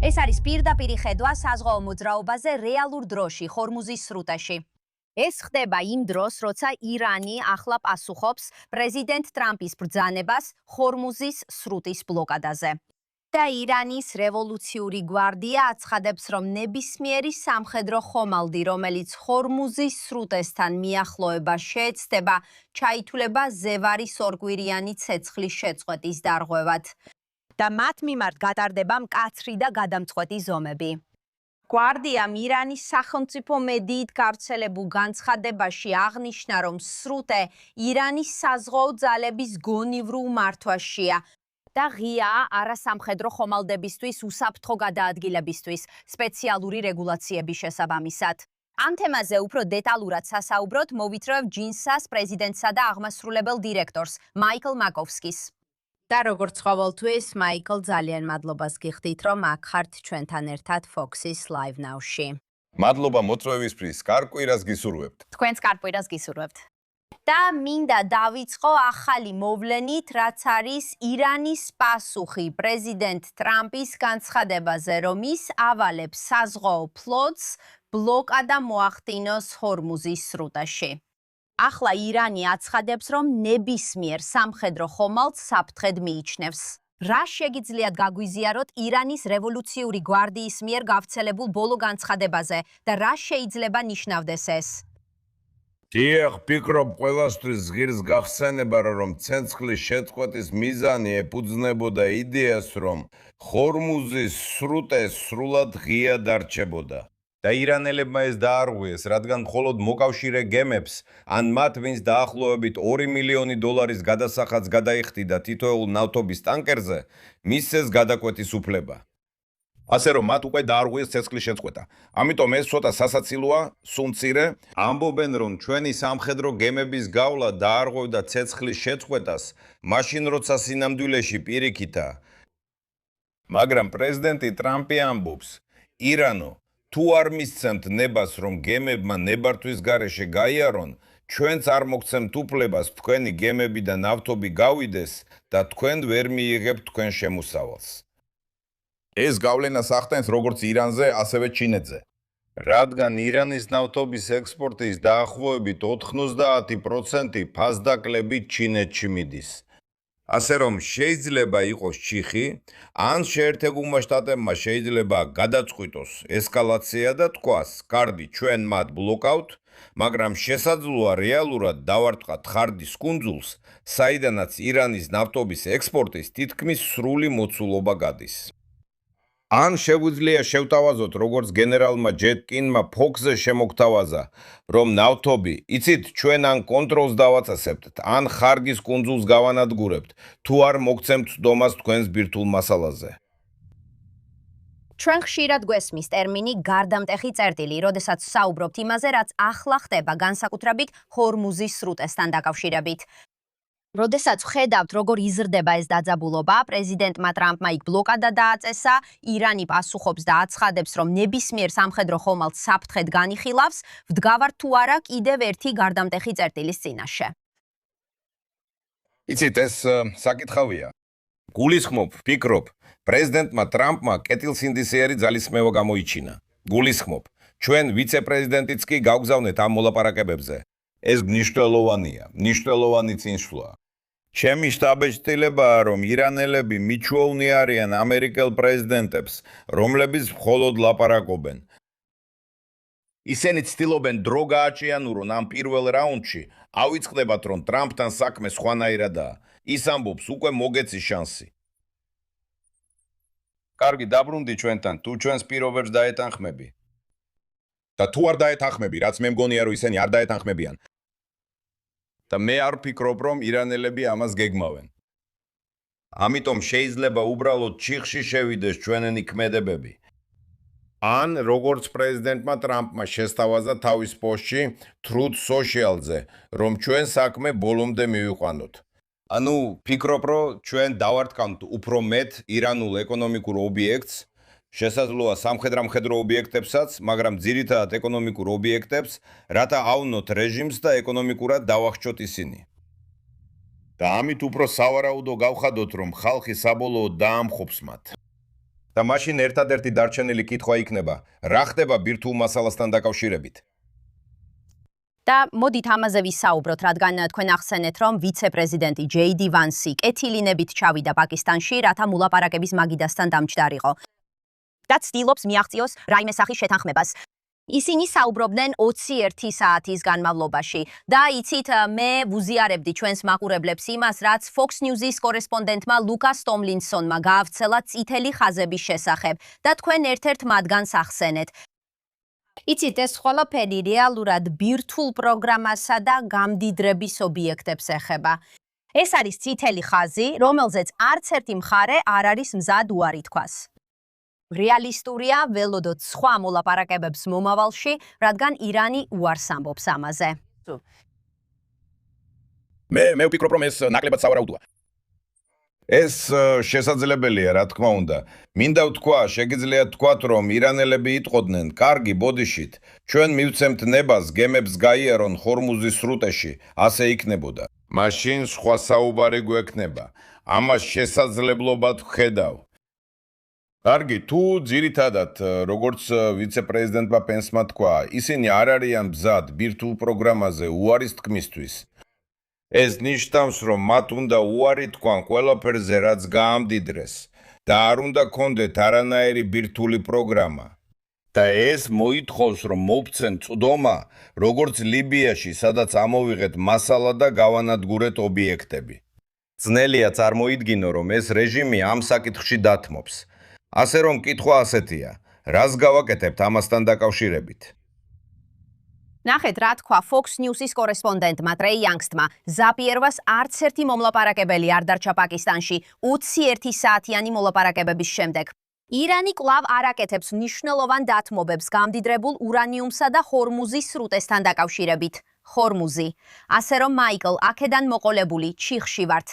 ეს არის პირდაპირი ხედვა საზღვაო მოძრაობაზე რეალურ დროში ჰორმუზის სრუტეში. ეს ხდება იმ დროს, როცა ირანი ახლა პასუხობს პრეზიდენტ ტრამპის ბრძანებას ჰორმუზის სრუტის ბლოკადაზე. და ირანის რევოლუციური გვარდია აცხადებს, რომ ნებისმიერი სამხედრო ხომალდი, რომელიც ჰორმუზის სრუტესთან მიახლოებას შეეცდება, ჩაითვლება ზევარის ორკვირიანი ცეცხლის შეწყვეტის დარღვევად. და მათ მიმართ გატარდება მკაცრი და გადამწყვეტი ზომები. გვარდიამ ირანის სახელმწიფო მედიით გავრცელებულ განცხადებაში აღნიშნა, რომ სრუტე ირანის საზღვაო ძალების გონივრულ მართვაშია და ღიაა არასამხედრო ხომალდებისთვის უსაფრთხო გადაადგილებისთვის სპეციალური რეგულაციების შესაბამისად. ამ თემაზე უფრო დეტალურად სასაუბროთ მოვიწროვებ ჯინსას პრეზიდენტსა და აღმასრულებელ დირექტორს მაიკლ მაკოვსკის. და როგორც ყოველთვის, მაიკლ, ძალიან მადლობას გიხდით, რომ აქ ხართ ჩვენთან ერთად Fox-ის Live Now-ში. მადლობა მოწვევისთვის, კარკვირას გისურვებთ. თქვენს კარკვირას გისურვებთ. და მინდა დავიწყო ახალი მოვლენით, რაც არის ირანის პასუხი პრეზიდენტ ტრამპის განცხადებაზე, რომ ის ავალებს საზღვაო ფლოტს ბლოკადა მოახდინოს ჰორმუზის სრუტეში. ახლა ირანი აცხადებს, რომ ნებისმიერ სამხედრო ხომალდს საფრთხედ მიიჩნევს. რა შეგიძლიათ გაგვიზიაროთ ირანის რევოლუციური გვარდიის მიერ გავრცელებულ ბოლო განცხადებაზე და რა შეიძლება ნიშნავდეს ეს? დიახ, ფიქრობ ყველასთვის ღირს გახსენება, რომ ცეცხლის შეწყვეტის მიზანი ეფუძნებოდა იდეას, რომ ჰორმუზის სრუტე სრულად ღია დარჩებოდა. და ირანელებმა ეს დაარღვიეს, რადგან მხოლოდ მოკავშირე გემებს, ან მათ, ვინც დაახლოებით $2 მილიონი გადასახადს გადაიხდიდა თითოეულ ნავთობის ტანკერზე, მისცეს გადაკვეთის უფლება. ასე რომ მათ უკვე დაარღვიეს ცეცხლის შეწყვეტა. ამიტომ ეს ცოტა სასაცილოა, სულ მცირე. ამბობენ, რომ ჩვენი სამხედრო გემების გავლა დაარღვევდა ცეცხლის შეწყვეტას, მაშინ როცა სინამდვილეში პირიქითა. მაგრამ პრეზიდენტი ტრამპი ამბობს, ირანო, თუ არ მისცემთ ნებას, რომ გემებმა ნებართვის გარეშე გაიარონ, ჩვენც არ მოგცემთ უფლებას თქვენი გემები და ნავთობი გავიდეს და თქვენ ვერ მიიღებთ თქვენ შემოსავალს. ეს გავლენას ახდენს როგორც ირანზე, ასევე ჩინეთზე. რადგან ირანის ნავთობის ექსპორტის დაახლოებით 90% ფასდაკლებით ჩინეთში მიდის. ასე რომ შეიძლება იყოს ჩიხი, ან შეერთებულმა შტატებმა შეიძლება გადაწყვიტოს ესკალაცია და თქვას, კარგი, ჩვენ მათ ბლოკავთ, მაგრამ შესაძლოა რეალურად დავარტყათ ხარდის კუნძულს, საიდანაც ირანის ნავთობის ექსპორტის თითქმის სრული მოცულობა გადის. ან შეგვიძლია შევთავაზოთ, როგორც გენერალმა ჯეტკინმა Fox-ზე შემოგთავაზა, რომ ნავთობი, იცით, ჩვენ ან კონტროლს დავაწესებთ, ან ხარგის კუნძულს გავანადგურებთ, თუ არ მოგცემთ ცდომას თქვენს ბირთვულ მასალაზე. ჩვენ ხშირად გვესმის ტერმინი გარდამტეხი წერტილი, როდესაც საუბრობთ იმაზე, რაც ახლა ხდება განსაკუთრებით ჰორმუზის სრუტესთან დაკავშირებით. როდესაც ხედავთ, როგორ იზრდება ეს დაძაბულობა, პრეზიდენტმა ტრამპმა იქ ბლოკადა დააწესა, ირანი პასუხობს და აცხადებს, რომ ნებისმიერ სამხედრო ხომალდს საფრთხედ განიხილავს, ვდგავართ თუ არა კიდევ ერთი გარდამტეხი წერტილის წინაშე. იცით, ეს საკითხავია. გულისხმობ, ფიქრობ, პრეზიდენტმა ტრამპმა კეთილსინდისეარი ძალისხმევა გამოიჩინა. გულისხმობ, ჩვენ ვიცე-პრეზიდენტიც კი გავგზავნეთ ამ მოლაპარაკებებზე. ეს მნიშვნელოვანია, მნიშვნელოვანი წინსვლა. ჩემი შტაბ-ეჭდილებაა, რომ ირანელები მიჩვეულნი არიან ამერიკელ პრეზიდენტებს, რომლებიც მხოლოდ ლაპარაკობენ. ისინი ცდილობენ დრო გააჭიანურონ ამ პირველ რაუნდში, ავიწყდებათ, რომ ტრამპთან საქმე სხვანაირადაა. ის ამბობს, უკვე მოგეცი შანსი. კარგი, დაბრუნდი ჩვენთან, თუ ჩვენს პირობებს დაეთანხმები. და თუ არ დაეთანხმები, რაც მე მგონია, რომ ისინი არ დაეთანხმებიან. და მე არ ვფიქრობ, რომ ირანელები ამას გეგმავენ. ამიტომ შეიძლება უბრალოდ ჩიხში შევიდეს ჩვენენი ქმედებები. ან როგორც პრეზიდენტმა ტრამპმა შესთავაზა თავის პოსტში Truth Social-ზე, რომ ჩვენ საქმე ბოლომდე მივიყვანოთ. ანუ ფიქრობ, რომ ჩვენ დავარტყამთ უფრო მეტ ირანულ ეკონომიკურ ობიექტს, შესაძლოა სამხედრო ობიექტებსაც, მაგრამ ძირითადად ეკონომიკურ ობიექტებს, რათა ავნოთ რეჟიმს და ეკონომიკურად დავახშოთ ისინი. და ამით უფრო სავარაუდო გავხადოთ, რომ ხალხი საბოლოოდ დაამხობს მათ. და მაშინ ერთადერთი დარჩენილი კითხვა იქნება, რა ხდება ბირთვულ მასალასთან დაკავშირებით. და მოდით ამაზე ვისაუბროთ, რადგან თქვენ ახსენეთ, რომ ვიცე-პრეზიდენტი JD Vance კეთილინებით ჩავიდა პაკისტანში, რათა მოლაპარაკების მაგიდასთან დამჯდარიყო. და ცდილობს მიაღწიოს რაიმე სახის შეთანხმებას. ისინი საუბრობდნენ 21 საათის განმავლობაში და იცით, მე ვუზიარებდი ჩვენს მაყურებლებს იმას, რაც Fox News-ის კორესპონდენტმა ლუკას ტომლინსონმა გაავრცელა წითელი ხაზების შესახებ და თქვენ ერთ-ერთ მათგანს ახსენეთ. იცით, ეს ყველაფერი რეალურად ბირთვულ პროგრამასა და გამდიდრების ობიექტებს ეხება. ეს არის წითელი ხაზი, რომელზეც არც ერთი მხარე არ არის მზად უარი თქვას. რეალისტურია ველოდოთ სხვა მოლაპარაკებებს მომავალში, რადგან ირანი უარს ამბობს ამაზე. მე ვფიქრობ, რომ ეს ნაკლებად სავარაუდოა. ეს შესაძლებელია, რა თქმა უნდა. მინდა ვთქვა, შეგიძლიათ თქვათ, რომ ირანელები იტყოდნენ, კარგი, ბოდიშით, ჩვენ მივცემთ ნებას გემებს გაიარონ ხორმუზის სრუტეში, ასე იქნებოდა. მაშინ სხვა საუბარი გვექნება. ამას შესაძლებლობად ვხედავ. კარგი, თუ ძირითადად, როგორც ვიცე-პრეზიდენტმა პენსმა თქვა, ისინი არ არიან მზად ბირთვულ პროგრამაზე უარის თქმისთვის. ეს ნიშნავს, რომ მათ უნდა უარი თქვან ყველაფერზე, რაც გაამდიდრეს და არ უნდა ქონდეთ არანაირი ბირთვული პროგრამა. და ეს მოითხოვს, რომ მოვცენ წვდომა, როგორც ლიბიაში, სადაც ამოვიღეთ მასალა და გავანადგურეთ ობიექტები. ძნელია წარმოიდგინო, რომ ეს რეჟიმი ამ საკითხში დათმობს. ასე რომ კითხვა ასეთია, რას გავაკეთებთ ამასთან დაკავშირებით? ნახეთ, რა თქვა Fox News-ის კორესპონდენტმა ტრეი იანგსტმა. ზაპიერვას არც ერთი მომლაპარაკებელი არ დარჩა პაკისტანში 21 საათიანი მოლაპარაკებების შემდეგ. ირანი კვლავ არ აკეთებს მნიშვნელოვან დათმობებს გამდიდრებულ ურანიუმსა და ჰორმუზის სრუტესთან დაკავშირებით. ჰორმუზი. ასე რომ მაიკლ, აქედან მოყოლებული ჩიხში ვართ.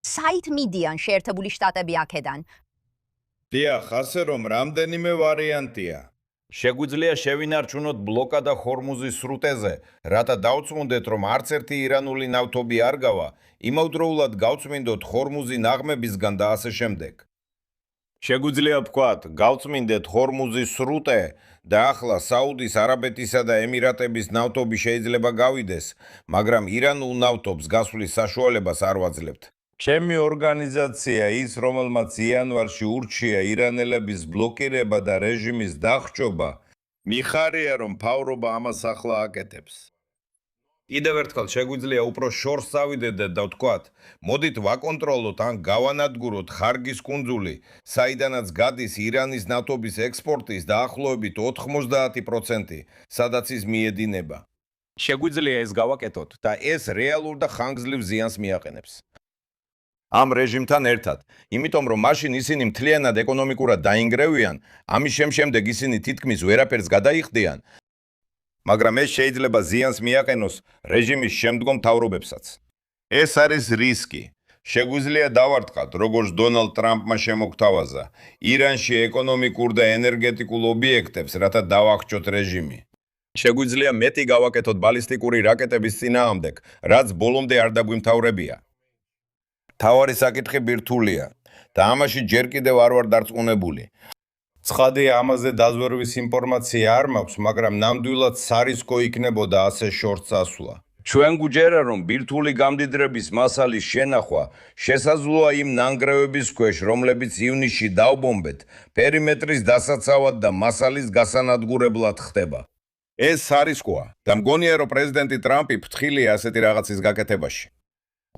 საით მიდიან შეერთებული შტატები აქედან? დიახ, ასე რომ რამდენიმე ვარიანტია. შეგვიძლია შევინარჩუნოთ ბლოკადა ჰორმუზის სრუტეზე, რათა დავწმუნდეთ, რომ არც ერთი ირანული ნავთობი არ გავა, იმავდროულად გავწმინდოთ ჰორმუზი ნაღმებისგან და ასე შემდეგ. შეგვიძლია ვთქვათ, გავწმინდეთ ჰორმუზის სრუტე და ახლა საუდის არაბეთისა და ემირატების ნავთობი შეიძლება გავიდეს, მაგრამ ირანულ ნავთობს გასვლის საშუალებას არ ვაძლევთ. ჩემი ორგანიზაცია ის, რომელმაც იანვარში ურჩია ირანელების ბლოკირება და რეჟიმის დახრჭობა, მიხარია, რომ მთავრობა ამას ახლა აკეთებს. კიდევ ერთხელ შეგვიძლია უფრო შორს წავიდეთ და ვთქვათ, მოდით ვაკონტროლოთ ან გავანადგუროთ ხარგის კუნძული, საიდანაც გადის ირანის ნავთობის ექსპორტის დაახლოებით 90%, სადაც ის მიედინება. შეგვიძლია ეს გავაკეთოთ და ეს რეალურ და ხანგრძლივ ზიანს მიაყენებს. ამ რეჟიმთან ერთად, იმიტომ რომ მაშინ ისინი მთლიანად ეკონომიკურად დაინგრევიან, ამის შემდგომ ისინი თითქმის ვერაფერს გადაიხდიან, მაგრამ ეს შეიძლება ზიანს მიაყენოს რეჟიმის შემდგომ მთავრობებსაც. ეს არის რისკი. შეგვიძლია დავარტყათ, როგორც დონალდ ტრამპმა შემოგთავაზა, ირანში ეკონომიკურ და ენერგეტიკულ ობიექტებს, რათა დავახრჩოთ რეჟიმი. შეგვიძლია მეტი გავაკეთოთ ბალისტიკური რაკეტების წინააღმდეგ, რაც ბოლომდე არ დაგვიმთავრებია. თავარი საკითხი ბირთვულია და ამაში ჯერ კიდევ არ ვარ დარწმუნებული. ცხადია, ამაზე დაზვერვის ინფორმაცია არ მაქვს, მაგრამ ნამდვილად სარისკო იქნებოდა ასე შორს წასვლა. ჩვენ გვჯერა, რომ ბირთვული გამდიდრების მასალის შენახვა შესაძლოა იმ ნანგრევების ქვეშ, რომლებიც ივნისში დავბომბეთ, პერიმეტრის დასაცავად და მასალის გასანადგურებლად ხდება. ეს სარისკოა და მგონია, რომ პრეზიდენტი ტრამპი ფრთხილია ასეთი რაღაცის გაკეთებაში.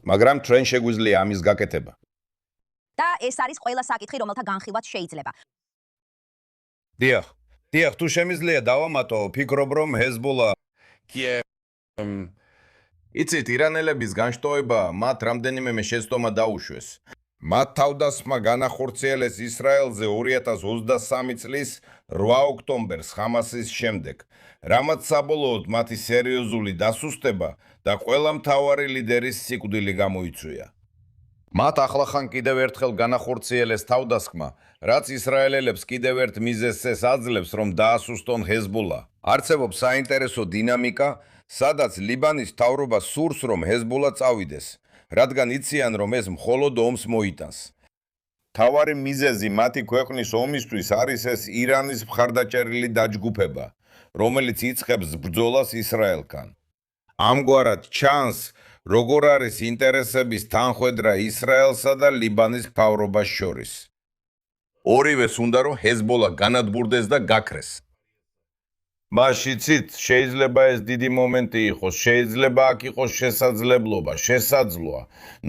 მაგრამ ჩვენ შეგვიძლია ამის გაკეთება. და ეს არის ყველა საკითხი, რომელთა განხილვაც შეიძლება. დიახ, თუ შემიძლია დავამატო, ვფიქრობ, რომ ჰეზბოლა იცით, ირანელების განშტოება მათ რამდენიმე შეცდომა დაუშვეს. მათ თავდასხმა განახორციელეს ისრაელზე 2023 წლის 8 ოქტომბერს ხამასის შემდეგ, რამაც საბოლოოდ მათი სერიოზული დასუსტება და ყველა მთავარი ლიდერის სიკვდილი გამოიწვია. მათ ახლახან კიდევ ერთხელ განახორციელეს თავდასხმა, რაც ისრაელელებს კიდევ ერთ მიზეზს აძლევს, რომ დაასუსტონ ჰეზბოლა. არსებობს საინტერესო დინამიკა, სადაც ლიბანის მთავრობა სურს, რომ ჰეზბოლა წავიდეს, რადგან იციან, რომ ეს მხოლოდ ომს მოიტანს. თავარი მიზეზი მათი ქვეყნის ომისთვის არის ეს ირანის მხარდაჭერილი დაჯგუფება, რომელიც იწყებს ბრძოლას ისრაელთან. ამგვარად ჩანს, როგორ არის ინტერესების თანხვედრა ისრაელსა და ლიბანის მთავრობას შორის. ორივეს უნდა რომ ჰეზბოლა განადგურდეს და გაქრეს. მაშიცით, შეიძლება ეს დიდი მომენტი იყოს, შეიძლება აქ იყოს შესაძლებლობა, შესაძლოა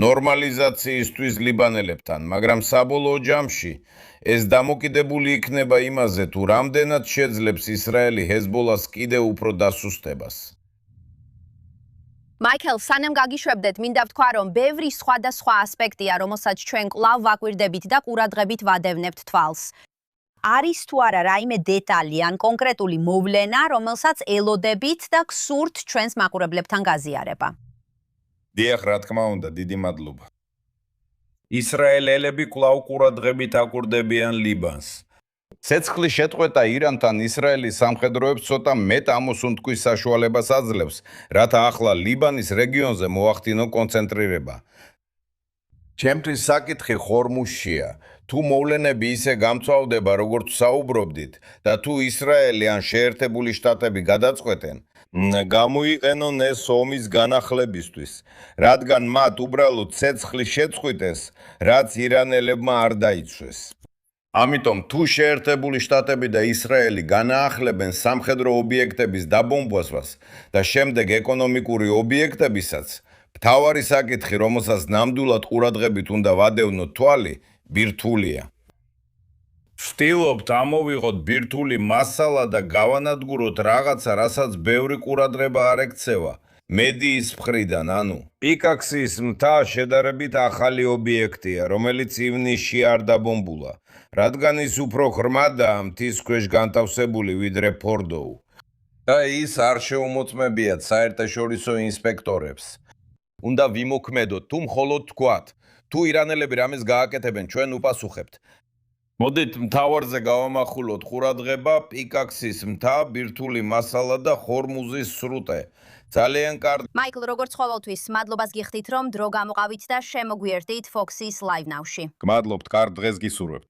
ნორმალიზაციისთვის ლიბანელებთან, მაგრამ საბოლოო ჯამში ეს დამოკიდებული იქნება იმაზე, თუ რამდენად შეძლებს ისრაელი ჰეზბოლას კიდევ უფრო დასუსტებას. მაიკლ, სანამ გაგიშვებდეთ, მინდა ვთქვა, რომ ბევრი სხვადასხვა ასპექტია, რომელსაც ჩვენ კვლავ ვაკვირდებით და ყურადღებით ვადევნებთ თვალს. არის თუ არა რაიმე დეტალი ან კონკრეტული მოვლენა, რომელსაც ელოდებით და გსურთ ჩვენს მაყურებლებთან გაზიარება. დიახ, რა თქმა უნდა, დიდი მადლობა. ისრაელელები კვლავ ყურადღებით აკვირდებიან ლიბანს. ცეცხლის შეწყვეტა ირანთან ისრაელის სამხედროებს ცოტა მეტ ამოსუნთქვის საშუალებას აძლევს, რათა ახლა ლიბანის რეგიონზე მოახდინო კონცენტრირება. ჩემთვის საკითხი ხორმუშია. თუ მოვლენები ისე გამწვავდება, როგორც საუბრობდით, და თუ ისრაელი ან შეერთებული შტატები გადაწყვეტენ, გამოიყენონ ეს ომის განახლებისთვის, რადგან მათ უბრალოდ ცეცხლი შეწყვიტეს, რაც ირანელებმა არ დაიცვეს. ამიტომ თუ შეერთებული შტატები და ისრაელი განაახლებენ სამხედრო ობიექტების დაბომბვას და შემდეგ ეკონომიკური ობიექტებისაც, მთავარი საკითხი, რომელსაც ნამდვილად ყურადღებით უნდა ვადევნოთ თვალი, ბირთვულია. ვთილობთ ამოვიღოთ ბირთვული მასალა და გავანადგუროთ რაღაცა, რასაც ბევრი ყურადღება არ ექცევა. მედიის მხრიდან, ანუ პიკაქსის მთა შედარებით ახალი ობიექტია, რომელიც ივნისში არ დაბომბულა, რადგან ის უფრო ღრმადაა მთის ქვეშ განთავსებული ვიდრე ფორდოუ. და ის არ შეუმოწმებიათ საერთაშორისო ინსპექტორებს. უნდა ვიმოქმედოთ, თუ მხოლოდ თქვათ, თუ ირანელები რამეს გააკეთებენ, ჩვენ უპასუხებთ. მოდით მთავარზე გავამახვილოთ ყურადღება პიკაქსის მთა, ბირთვული მასალა და ხორმუზის სრუტე. ძალიან კარგი. მაიკლ, როგორც ყოველთვის, მადლობას გიხდით, რომ დრო გამოყავით და შემოგვიერთდით Fox-ის Live Now-ში. გმადლობთ, კარგ დღეს გისურვებთ.